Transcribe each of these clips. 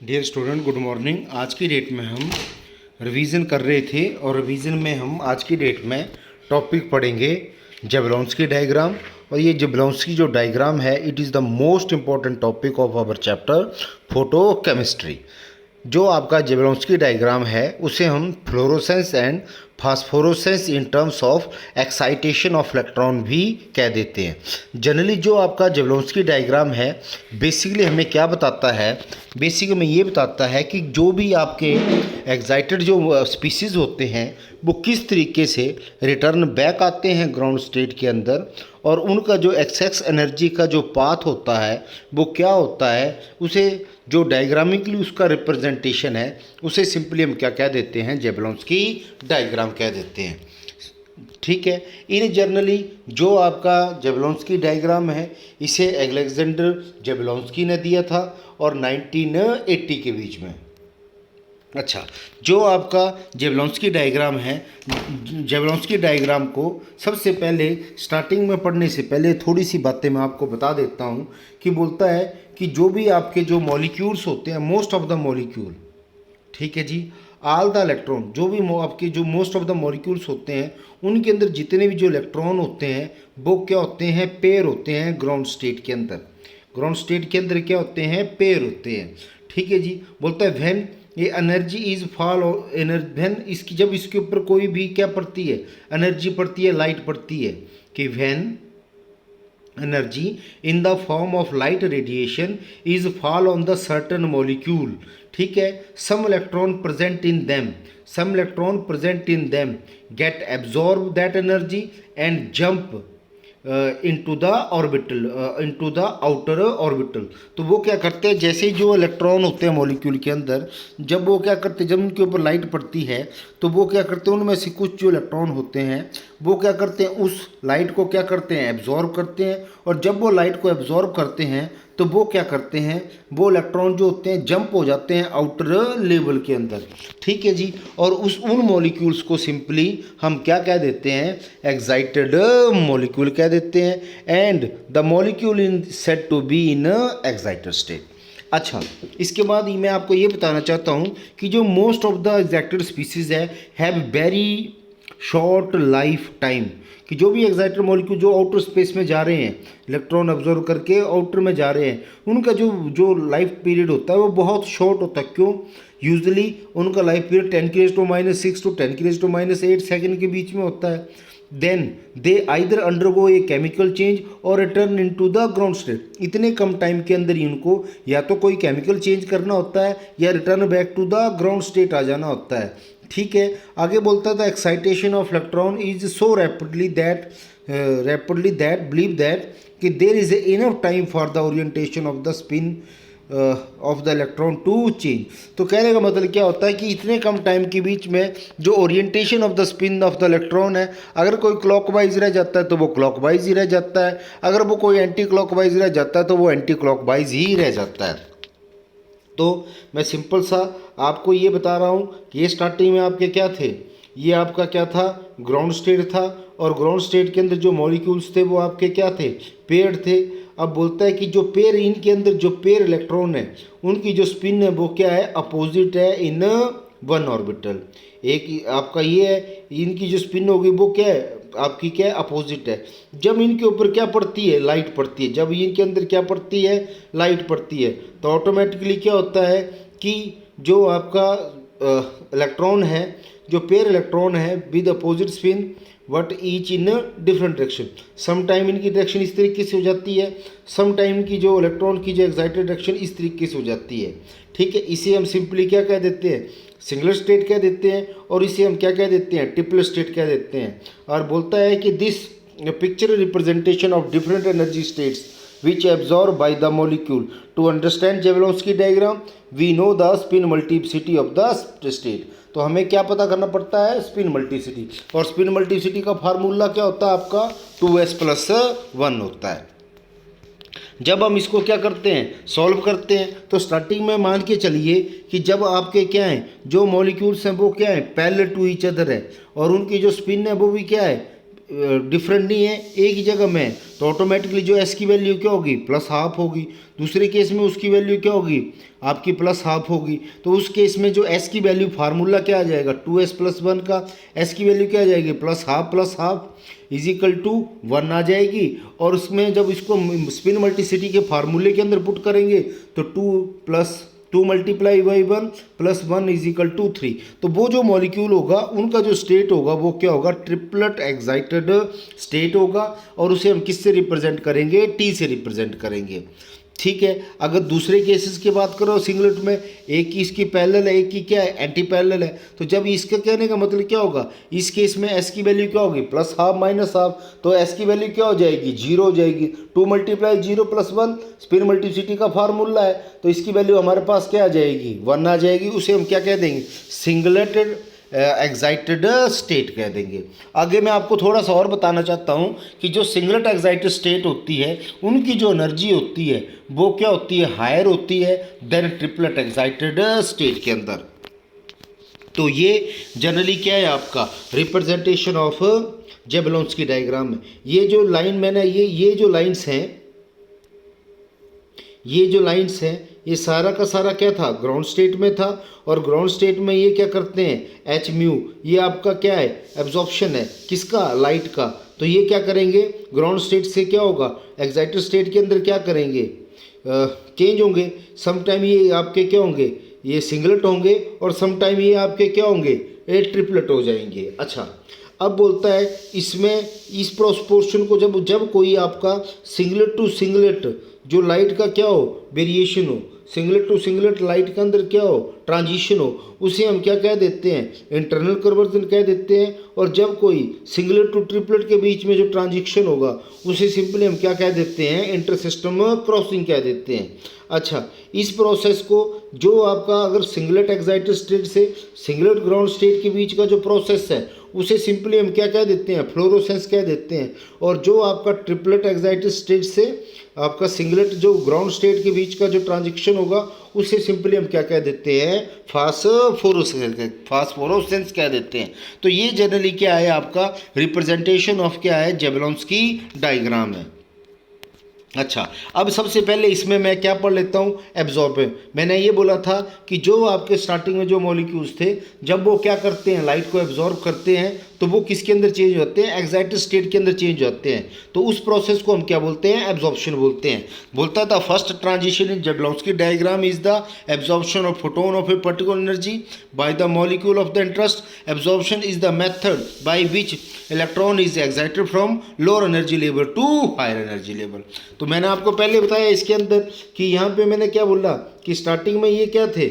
Dear student, good morning. आज की date में हम रिवीजन कर रहे थे और रिवीजन में हम आज की डेट में टॉपिक पढ़ेंगे जबलॉन्स्की डायग्राम। और ये जबलॉन्स्की जो डायग्राम है, it is the most important topic of our chapter photochemistry. जो आपका जबलॉन्स्की डायग्राम है उसे हम fluorescence and phosphorescence in terms of excitation of electron भी कह देते हैं। जनरली जो आपका जबलॉन्स्की डायग्राम है बेसिकली हमें क्या बताता है, बेसिकली हमें ये बताता है कि जो भी आपके एक्साइटेड जो स्पीसीज़ होते हैं वो किस तरीके से रिटर्न बैक आते हैं ग्राउंड स्टेट के अंदर, और उनका जो एक्सेस एनर्जी का जो पाथ होता है वो क्या होता है, उसे जो डायग्रामिकली उसका रिप्रेजेंटेशन है उसे सिंपली हम क्या कह देते हैं, जबलॉन्स्की डायग्राम कह देते हैं। ठीक है। इन जनरली जो आपका जबलॉन्स्की डायग्राम है इसे अलेक्जेंडर जबलॉन्स्की ने दिया था और 1980 के बीच में। अच्छा, जो आपका जबलॉन्स्की डायग्राम है, जबलॉन्स्की डायग्राम को सबसे पहले स्टार्टिंग में पढ़ने से पहले थोड़ी सी बातें मैं आपको बता देता हूँ कि बोलता है कि जो भी आपके जो मॉलिक्यूल्स होते हैं, मोस्ट ऑफ द मॉलिक्यूल, ठीक है जी, ऑल द इलेक्ट्रॉन, जो भी आपके जो मोस्ट ऑफ द मॉलिक्यूल्स होते हैं उनके अंदर जितने भी जो इलेक्ट्रॉन होते हैं वो क्या होते हैं, पेयर होते हैं ग्राउंड स्टेट के अंदर। ग्राउंड स्टेट के अंदर क्या होते हैं, पेयर होते हैं। ठीक है जी। बोलता है व्हेन ये एनर्जी इज फॉल व्हेन, इसकी जब इसके ऊपर कोई भी क्या पड़ती है, एनर्जी पड़ती है, लाइट पड़ती है, कि when energy in the form of light radiation is fall on the certain molecule, ठीक है, some electron present in them, some electron present in them get absorb that energy and jump into the orbital, into the outer orbital। तो वो क्या करते हैं, जैसे जो electron होते हैं मॉलिक्यूल के अंदर, जब वो क्या करते हैं, जब उनके ऊपर लाइट पड़ती है तो वो क्या करते हैं, उनमें से कुछ जो इलेक्ट्रॉन होते हैं वो क्या करते हैं, उस लाइट को क्या करते हैं, एब्जॉर्ब करते हैं। और जब वो लाइट को एब्जॉर्ब करते हैं तो वो क्या करते हैं, वो इलेक्ट्रॉन जो होते हैं जंप हो जाते हैं आउटर लेवल के अंदर। ठीक है जी। और उन मॉलिक्यूल्स को सिंपली हम क्या कह देते हैं, एक्साइटेड मॉलिक्यूल कह देते हैं। And the molecule in said to be in excited state. अच्छा, इसके बाद मैं आपको ये बताना चाहता हूँ कि जो most of the excited species है have very short life time, कि जो भी एक्साइटेड मॉलिक्यूल जो आउटर स्पेस में जा रहे हैं, इलेक्ट्रॉन ऑब्जर्व करके आउटर में जा रहे हैं, उनका जो जो लाइफ पीरियड होता है वो बहुत शॉर्ट होता है। क्यों? यूजुअली उनका लाइफ पीरियड 10⁻⁻6 टू 10⁻⁸ सेकेंड के बीच में होता है। Then they either undergo a chemical change और return into the ground state. इतने कम टाइम के अंदर ही उनको या तो कोई केमिकल चेंज करना होता है या return back to the ground state आ जाना होता है। ठीक है। आगे बोलता था excitation of electron is so rapidly that believe that कि there is enough time for the orientation of the spin of the electron to change. तो कहने का मतलब क्या होता है कि इतने कम टाइम के बीच में जो orientation of the spin of the electron है, अगर कोई क्लॉकवाइज रह जाता है तो वो क्लॉकवाइज ही रह जाता है, अगर वो कोई एंटी क्लॉकवाइज रह जाता है तो वो एंटी क्लॉकवाइज ही रह जाता है। तो मैं सिंपल सा आपको ये बता रहा हूँ कि ये स्टार्टिंग में आपके क्या थे, ये आपका क्या था, ग्राउंड स्टेट था। और ग्राउंड स्टेट के अंदर जो मॉलिक्यूल्स थे वो आपके क्या थे, पेयर थे। अब बोलता है कि जो पेयर, इनके अंदर जो पेयर इलेक्ट्रॉन है उनकी जो स्पिन है वो क्या है, अपोजिट है इन वन ऑर्बिटल। एक आपका ये है, इनकी जो स्पिन होगी वो क्या है, आपकी क्या है, अपोजिट है। जब इनके ऊपर क्या पड़ती है, लाइट पड़ती है, जब इनके अंदर क्या पड़ती है, लाइट पड़ती है, तो ऑटोमेटिकली क्या होता है कि जो आपका इलेक्ट्रॉन है, जो पेयर इलेक्ट्रॉन है with opposite spin but each in different direction. Some time इनकी डायरेक्शन इस तरीके से हो जाती है, सम टाइम की जो इलेक्ट्रॉन की जो एक्साइटेड डायरेक्शन इस तरीके से हो जाती है। ठीक है। इसे हम सिंपली क्या कह देते हैं, सिंगल स्टेट कह देते हैं, और इसे हम क्या कह देते हैं, ट्रिपल स्टेट कह देते हैं। और बोलता है कि this picture representation of different energy states which absorbed by the molecule. To understand Jablonski diagram, we know the spin multiplicity of the state. तो हमें क्या पता करना पड़ता है, स्पिन मल्टीप्लिसिटी। और स्पिन मल्टीप्लिसिटी का फार्मूला क्या होता है आपका, 2s+1 होता है। जब हम इसको क्या करते हैं, सॉल्व करते हैं, तो स्टार्टिंग में मान के चलिए कि जब आपके क्या हैं, जो मॉलिक्यूल्स हैं वो क्या है, पैरेलल टू ईच अदर है, और उनकी जो स्पिन है वो भी क्या है, डिफरेंट नहीं है, एक ही जगह में, तो ऑटोमेटिकली जो एस की वैल्यू क्या होगी, प्लस हाफ होगी। दूसरे केस में उसकी वैल्यू क्या होगी, आपकी प्लस हाफ होगी। तो उस केस में जो एस की वैल्यू फार्मूला क्या आ जाएगा, 2s+1 का एस की वैल्यू क्या आ जाएगी, plus half is equal to 1 आ जाएगी। और उसमें जब इसको स्पिन मल्टीसिटी के फार्मूले के अंदर पुट करेंगे तो 2 multiply by 1 plus 1 is equal to 3। तो वो जो मॉलिक्यूल होगा उनका जो स्टेट होगा वो क्या होगा, ट्रिपलेट एक्साइटेड स्टेट होगा। और उसे हम किससे रिप्रेजेंट करेंगे, टी से रिप्रेजेंट करेंगे। ठीक है। अगर दूसरे केसेस की बात करो सिंगलेट में, एक की इसकी पैरेलल है, एक की क्या है, एंटी पैरेलल है। तो जब इसका कहने का मतलब क्या होगा, इस केस में एस की वैल्यू क्या होगी, प्लस हाफ माइनस हाफ, तो एस की वैल्यू क्या हो जाएगी, 0 हो जाएगी। 2 मल्टीप्लाई 0 प्लस 1 स्पिन मल्टीप्लिसिटी का फार्मूला है, तो इसकी वैल्यू हमारे पास क्या आ जाएगी, 1 आ जाएगी। उसे हम क्या कह देंगे, सिंगलेटेड एक्साइटेड स्टेट कह देंगे। आगे मैं आपको थोड़ा सा और बताना चाहता हूँ कि जो सिंगलेट एक्साइटेड स्टेट होती है उनकी जो एनर्जी होती है वो क्या होती है, हायर होती है देन ट्रिपलेट एक्साइटेड स्टेट के अंदर। तो ये जनरली क्या है आपका रिप्रेजेंटेशन ऑफ जेबेलोन्स्की डायग्राम में। ये जो लाइन मैंने ये जो लाइंस हैं, ये सारा का सारा क्या था, ग्राउंड स्टेट में था। और ग्राउंड स्टेट में ये क्या करते हैं, एच म्यू, ये आपका क्या है, एब्जॉर्प्शन है किसका, लाइट का। तो ये क्या करेंगे, ग्राउंड स्टेट से क्या होगा, एक्साइटेड स्टेट के अंदर क्या करेंगे, चेंज होंगे। सम टाइम ये आपके क्या होंगे, ये सिंगलेट होंगे, और सम टाइम ये आपके क्या होंगे, ये ट्रिपलेट हो जाएंगे। अच्छा, अब बोलता है इसमें इस प्रोपोर्शन को जब कोई आपका सिंगलेट टू सिंगलेट जो लाइट का क्या हो, वेरिएशन हो, सिंगलेट टू सिंगलेट लाइट के अंदर क्या हो, ट्रांजिशन हो, उसे हम क्या कह देते हैं, इंटरनल कन्वर्जन कह देते हैं। और जब कोई सिंगलेट टू ट्रिपलेट के बीच में जो ट्रांजिशन होगा उसे सिंपली हम क्या कह देते हैं, इंटर सिस्टम क्रॉसिंग कह देते हैं। अच्छा, इस प्रोसेस को जो आपका अगर सिंगलेट एक्साइटेड स्टेट से सिंगलेट ग्राउंड स्टेट के बीच का जो प्रोसेस है उसे सिंपली हम क्या कह देते हैं, फ्लोरोसेंस कह देते हैं। और जो आपका ट्रिपलेट एक्साइटेड स्टेट से आपका सिंगलेट जो ग्राउंड स्टेट के बीच का जो ट्रांजिशन होगा उसे सिंपली हम क्या कह देते हैं, फास्फोरोसेंस कह देते हैं। तो ये जनरली क्या है आपका रिप्रेजेंटेशन ऑफ क्या है, जेबेलोन्स्की डायग्राम है। अच्छा, अब सबसे पहले इसमें मैं क्या पढ़ लेता हूँ, एब्जॉर्बर। मैंने ये बोला था कि जो आपके स्टार्टिंग में जो मॉलिक्यूल्स थे जब वो क्या करते हैं, लाइट को एब्जॉर्ब करते हैं तो वो किसके अंदर चेंज होते हैं, एक्साइटेड स्टेट के अंदर चेंज होते हैं। तो उस प्रोसेस को हम क्या बोलते हैं, एब्जॉर्प्शन बोलते हैं। बोलता था first transition in Jablonski diagram is the absorption of photon of a particular energy by the molecule of the interest. Absorption is the method by which electron is excited from lower energy level to higher energy level. तो मैंने आपको पहले बताया इसके अंदर कि यहाँ पे मैंने क्या बोला कि स्टार्टिंग में ये क्या थे,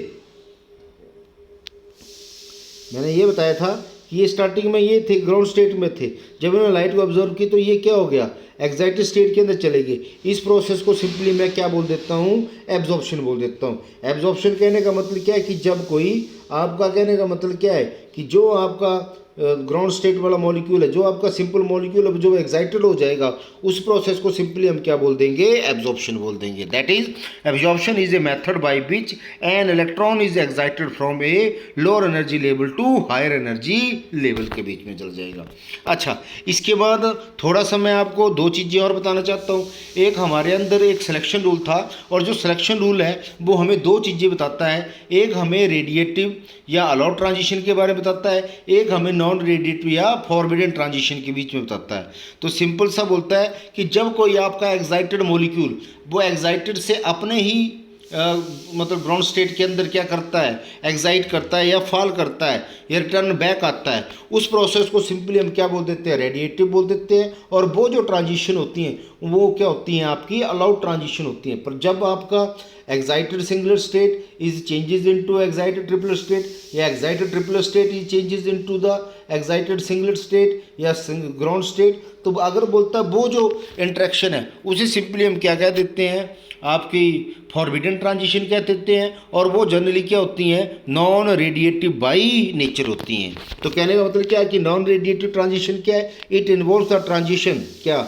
मैंने ये बताया था कि ये स्टार्टिंग में ये थे, ग्राउंड स्टेट में थे। जब इन्होंने लाइट को ऑब्जर्व की तो ये क्या हो गया, एक्साइटेड स्टेट के अंदर चले गए। इस प्रोसेस को सिंपली मैं क्या बोल देता हूँ, एब्जॉर्प्शन बोल देता हूँ। एब्जॉर्प्शन कहने का मतलब क्या है कि जब कोई आपका, कहने का मतलब क्या है कि जो आपका ग्राउंड स्टेट वाला मॉलिक्यूल है, जो आपका सिंपल मॉलिक्यूल है, जो एक्साइटेड हो जाएगा, उस प्रोसेस को सिंपली हम क्या बोल देंगे, एब्जॉर्प्शन बोल देंगे। That is absorption is a method by which an electron is excited from a lower energy level to higher energy level के बीच में चल जाएगा। अच्छा, इसके बाद थोड़ा सा मैं आपको दो चीज़ें और बताना चाहता हूँ। एक हमारे अंदर एक सिलेक्शन रूल था, और जो सिलेक्शन रूल है वो हमें दो चीज़ें बताता है। एक हमें रेडिएटिव या अलाउड ट्रांजिशन के बारे में बताता है, एक हमें नॉन रेडिएटिव या फॉरबिडन ट्रांजिशन के बीच में बताता है। तो सिंपल सा बोलता है कि जब कोई आपका एक्साइटेड मॉलिक्यूल वो एक्साइटेड से अपने ही मतलब ग्राउंड स्टेट के अंदर क्या करता है, एक्साइट करता है या फॉल करता है या रिटर्न बैक आता है, उस प्रोसेस को सिंपली हम क्या बोल देते हैं, रेडिएटिव बोल देते हैं। और वो जो ट्रांजिशन होती हैं वो क्या होती हैं, आपकी अलाउड ट्रांजिशन होती हैं। पर जब आपका excited singlet state is changes into excited triplet state, या excited triplet state is changes into the excited singlet state या ग्राउंड स्टेट, तो अगर बोलता है वो जो इंटरेक्शन है उसे सिंपली हम क्या कह देते हैं, आपकी फॉरबिडन ट्रांजिशन कह देते हैं। और वो जनरली क्या होती हैं, नॉन रेडिएटिव बाई नेचर होती हैं। तो कहने का मतलब क्या है कि नॉन रेडिएटिव ट्रांजिशन क्या है, इट इन्वॉल्व्स द ट्रांजिशन क्या,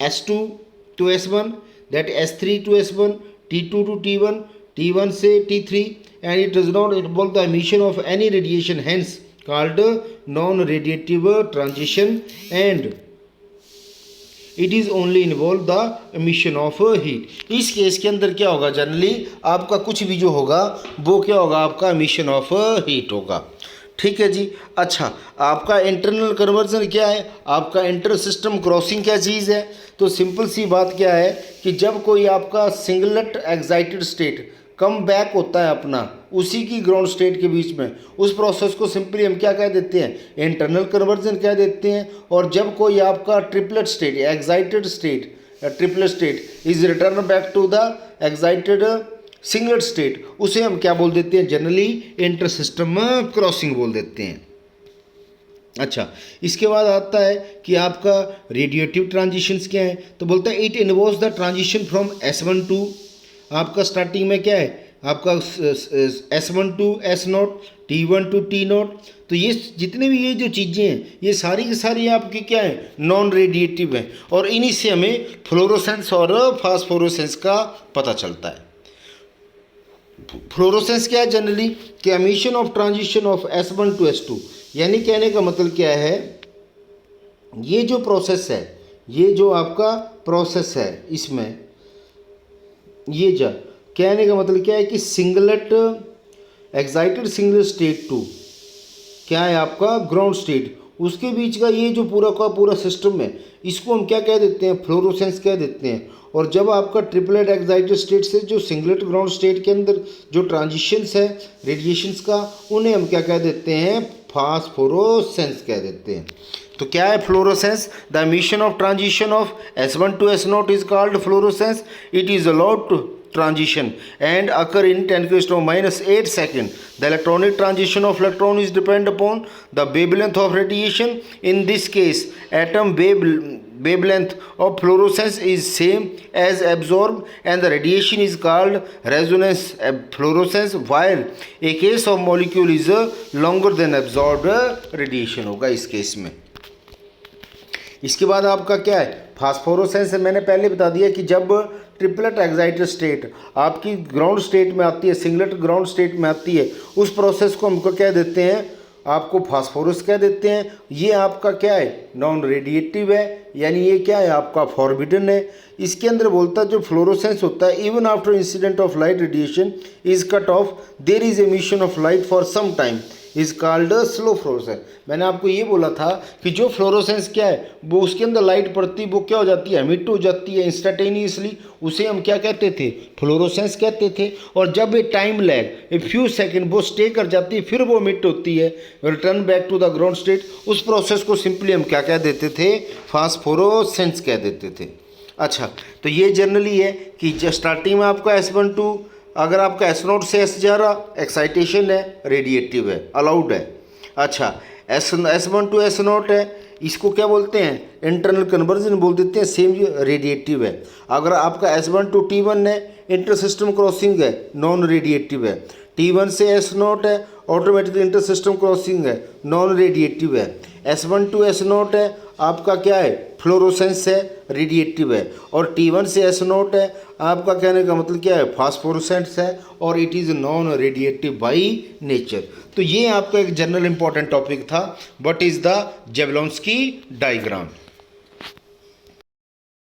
S2 to S1, that S3 to S1, T2 to T1, T1 से T3, and it does not involve the emission of any radiation, hence called non-radiative transition and it is only involve the emission of heat. इस case के अंदर क्या होगा, generally आपका कुछ भी जो होगा वो क्या होगा, आपका एमिशन ऑफ हीट होगा। ठीक है जी। अच्छा, आपका इंटरनल कन्वर्जन क्या है, आपका इंटर सिस्टम क्रॉसिंग क्या चीज़ है। तो सिंपल सी बात क्या है कि जब कोई आपका singlet excited state come back होता है अपना उसी की ग्राउंड स्टेट के बीच में, उस प्रोसेस को सिंपली हम क्या कह देते हैं, इंटरनल कन्वर्जन कह देते हैं। और जब कोई आपका triplet state excited state triplet state is return back to the excited singlet state, उसे हम क्या बोल देते हैं, जनरली इंटर सिस्टम क्रॉसिंग बोल देते हैं। अच्छा, इसके बाद आता है कि आपका रेडिएटिव ट्रांजिशंस क्या है। तो बोलता है it involves the transition from S1 to, आपका स्टार्टिंग में क्या है आपका S1 to S0, T1 to T0। तो ये जितने भी ये जो चीज़ें हैं ये सारी की सारी आपकी क्या है, नॉन रेडिएटिव हैं। और इन्हीं से हमें फ्लोरोसेंस और फास्फोरोसेंस का पता चलता है। फ्लोरोसेंस क्या है, जनरली कि emission of transition of S1 to S2, यानी कहने का मतलब क्या है, ये जो प्रोसेस है, ये जो आपका प्रोसेस है, इसमें ये जो कहने का मतलब क्या है कि singlet excited single state to क्या है आपका ग्राउंड स्टेट, उसके बीच का ये जो पूरा का पूरा सिस्टम है, इसको हम क्या कह देते हैं, फ्लोरोसेंस कह देते हैं। और जब आपका ट्रिपलेट एक्साइटेड स्टेट से जो सिंगलेट ग्राउंड स्टेट के अंदर जो ट्रांजिशंस है रेडिएशंस का, उन्हें हम क्या कह देते हैं, फास्फोरोसेंस कह देते हैं। तो क्या है fluorescence, the emission of transition of S1 to S0 is called fluorescence. It is allowed to transition and occur in 10⁻⁻8 second. The electronic transition of electron is depend upon the wavelength of radiation. In this case, atom wavelength of fluorescence is same as absorbed and the radiation is called resonance fluorescence, while a case of molecule is longer than absorbed radiation होगा इस case में। इसके बाद आपका क्या है, फास्फोरोसेंस। मैंने पहले बता दिया कि जब ट्रिपलेट एक्साइटेड स्टेट आपकी ग्राउंड स्टेट में आती है, सिंगलेट ग्राउंड स्टेट में आती है, उस प्रोसेस को हमको क्या देते हैं, आपको फास्फोरस कह देते हैं। ये आपका क्या है, नॉन रेडिएटिव है, यानी ये क्या है आपका फॉरबिडन है। इसके अंदर बोलता है जो फ्लोरोसेंस होता है, even after incident of light radiation is cut off, there is emission of light for some time is called slow fluorescence. मैंने आपको ये बोला था कि जो फ्लोरोसेंस क्या है, वो उसके अंदर लाइट पड़ती वो क्या हो जाती है, एमिट हो जाती है इंस्टेंटेनियसली, उसे हम क्या कहते थे, फ्लोरोसेंस कहते थे। और जब ये time lag a few second वो स्टे कर जाती है, फिर वो एमिट होती है, return back to the ground state, उस प्रोसेस को सिंपली हम क्या कह देते थे, फास्फोरोसेंस कह देते थे। अच्छा, तो ये जनरली है कि स्टार्टिंग में आपका S1 टू, अगर आपका S0 से S जा रहा, एक्साइटेशन है, रेडिएटिव है, अलाउड है। अच्छा, S1 टू S0 है, इसको क्या बोलते हैं, इंटरनल कन्वर्जन बोल देते हैं, सेम रेडिएटिव है। अगर आपका S1 टू T1 है, इंटर सिस्टम क्रॉसिंग है, नॉन रेडिएटिव है। T1 से S0 है, ऑटोमेटिकली इंटर सिस्टम क्रॉसिंग है, नॉन रेडिएटिव है। S1 टू S0 है, आपका क्या है, फ्लोरोसेंस है, रेडिएटिव है। और T1 से S0 है, आपका कहने का मतलब क्या है, फास्फोरोसेंस है, और it is non radiative by nature. तो ये आपका एक जनरल इंपॉर्टेंट टॉपिक था, व्हाट इज़ द जेवलॉन्स्की डायग्राम।